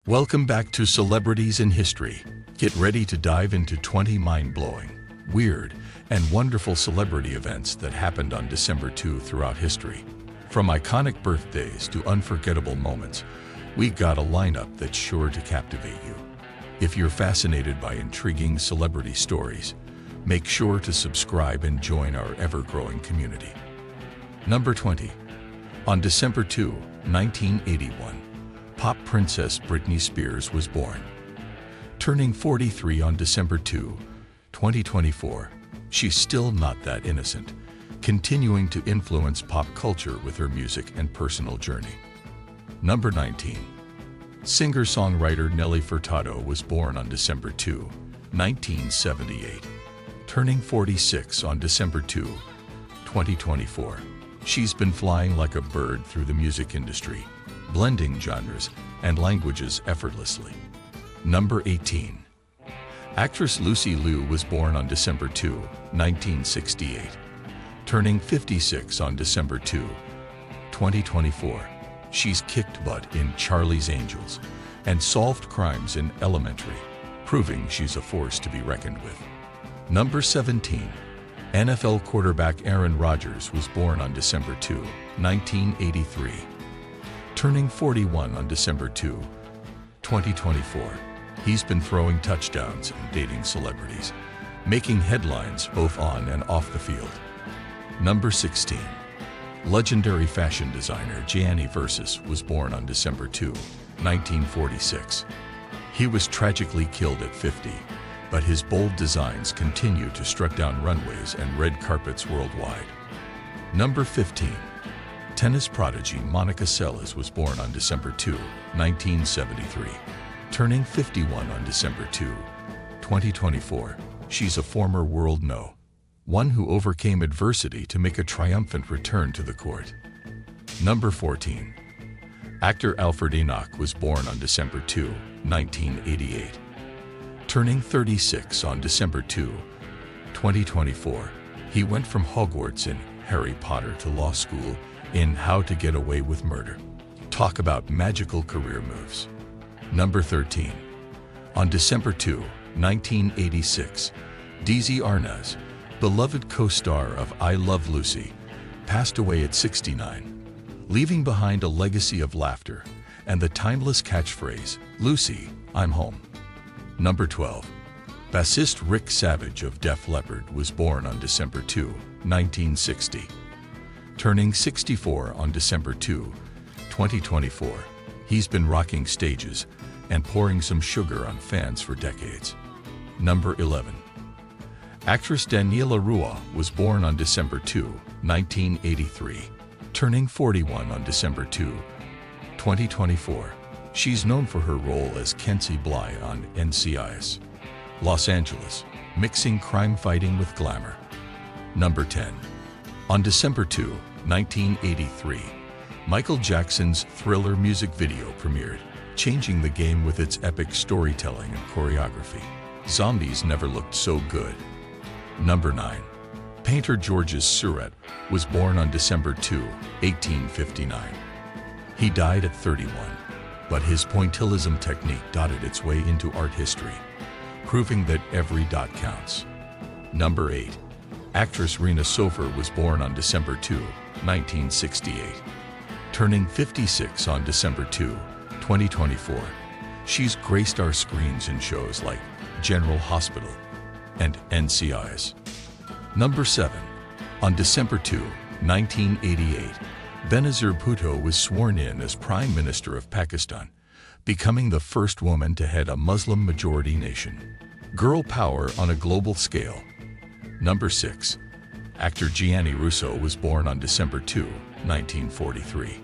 Welcome back to Celebrities in History. Get ready to dive into 20 mind-blowing, weird, and wonderful celebrity events that happened on December 2 throughout history. From iconic birthdays to unforgettable moments, we got a lineup that's sure to captivate you. If you're fascinated by intriguing celebrity stories, make sure to subscribe and join our ever-growing community. Number 20. On December 2, 1981, pop princess Britney Spears was born. Turning 43 on December 2, 2024, she's still not that innocent, continuing to influence pop culture with her music and personal journey. Number 19. Singer-songwriter Nelly Furtado was born on December 2, 1978. Turning 46 on December 2, 2024, she's been flying like a bird through the music industry, blending genres and languages effortlessly. Number 18. Actress Lucy Liu was born on December 2, 1968. Turning 56 on December 2, 2024, she's kicked butt in Charlie's Angels and solved crimes in Elementary, proving she's a force to be reckoned with. Number 17. NFL quarterback Aaron Rodgers was born on December 2, 1983. Turning 41 on December 2, 2024, he's been throwing touchdowns and dating celebrities, making headlines both on and off the field. Number 16. Legendary fashion designer Gianni Versace was born on December 2, 1946. He was tragically killed at 50, but his bold designs continue to strut down runways and red carpets worldwide. Number 15. Tennis prodigy Monica Seles was born on December 2, 1973. Turning 51 on December 2, 2024, she's a former world No. 1 who overcame adversity to make a triumphant return to the court. Number 14. Actor Alfred Enoch was born on December 2, 1988. Turning 36 on December 2, 2024, he went from Hogwarts in Harry Potter to law school in How to Get Away with Murder. Talk about magical career moves. Number 13. On December 2, 1986, Desi Arnaz, beloved co-star of I Love Lucy, passed away at 69, leaving behind a legacy of laughter and the timeless catchphrase, "Lucy, I'm home." Number 12. Bassist Rick Savage of Def Leppard was born on December 2, 1960. Turning 64 on December 2, 2024, he's been rocking stages and pouring some sugar on fans for decades. Number 11. Actress Daniela Rua was born on December 2, 1983. Turning 41 on December 2, 2024, she's known for her role as Kenzie Bly on NCIS. Los Angeles, mixing crime fighting with glamour. Number 10. On December 2, 1983, Michael Jackson's Thriller music video premiered, changing the game with its epic storytelling and choreography. Zombies never looked so good. Number 9. Painter Georges Seurat was born on December 2, 1859. He died at 31, but his pointillism technique dotted its way into art history, proving that every dot counts. Number 8. Actress Rena Sofer was born on December 2, 1968. Turning 56 on December 2, 2024, she's graced our screens in shows like General Hospital and NCIS. Number 7. On December 2, 1988, Benazir Bhutto was sworn in as Prime Minister of Pakistan, becoming the first woman to head a Muslim-majority nation. Girl power on a global scale. Number 6. Actor Gianni Russo was born on December 2, 1943.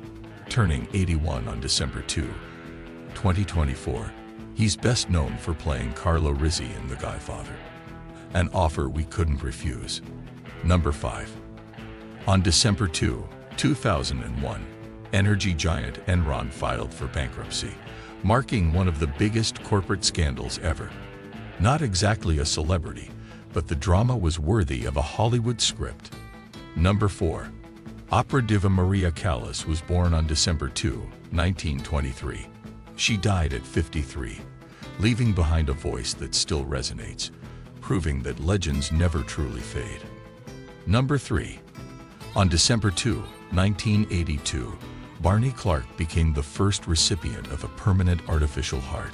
Turning 81 on December 2, 2024, he's best known for playing Carlo Rizzi in The Godfather, an offer we couldn't refuse. Number 5. On December 2, 2001, energy giant Enron filed for bankruptcy, marking one of the biggest corporate scandals ever. Not exactly a celebrity, but the drama was worthy of a Hollywood script. Number 4. Opera diva Maria Callas was born on December 2, 1923. She died at 53, leaving behind a voice that still resonates, proving that legends never truly fade. Number 3. On December 2, 1982, Barney Clark became the first recipient of a permanent artificial heart.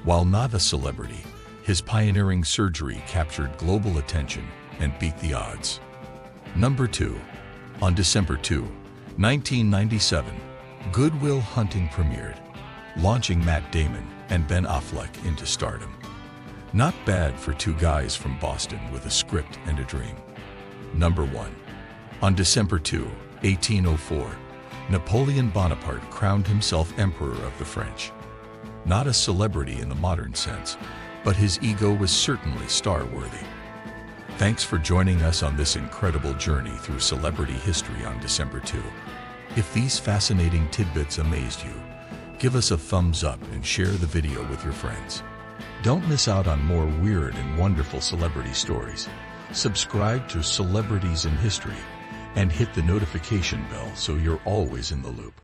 While not a celebrity, his pioneering surgery captured global attention and beat the odds. Number 2. On December 2, 1997, Good Will Hunting premiered, launching Matt Damon and Ben Affleck into stardom. Not bad for two guys from Boston with a script and a dream. Number 1. On December 2, 1804, Napoleon Bonaparte crowned himself Emperor of the French. Not a celebrity in the modern sense, but his ego was certainly star-worthy. Thanks for joining us on this incredible journey through celebrity history on December 2. If these fascinating tidbits amazed you, give us a thumbs up and share the video with your friends. Don't miss out on more weird and wonderful celebrity stories. Subscribe to Celebrities in History and hit the notification bell so you're always in the loop.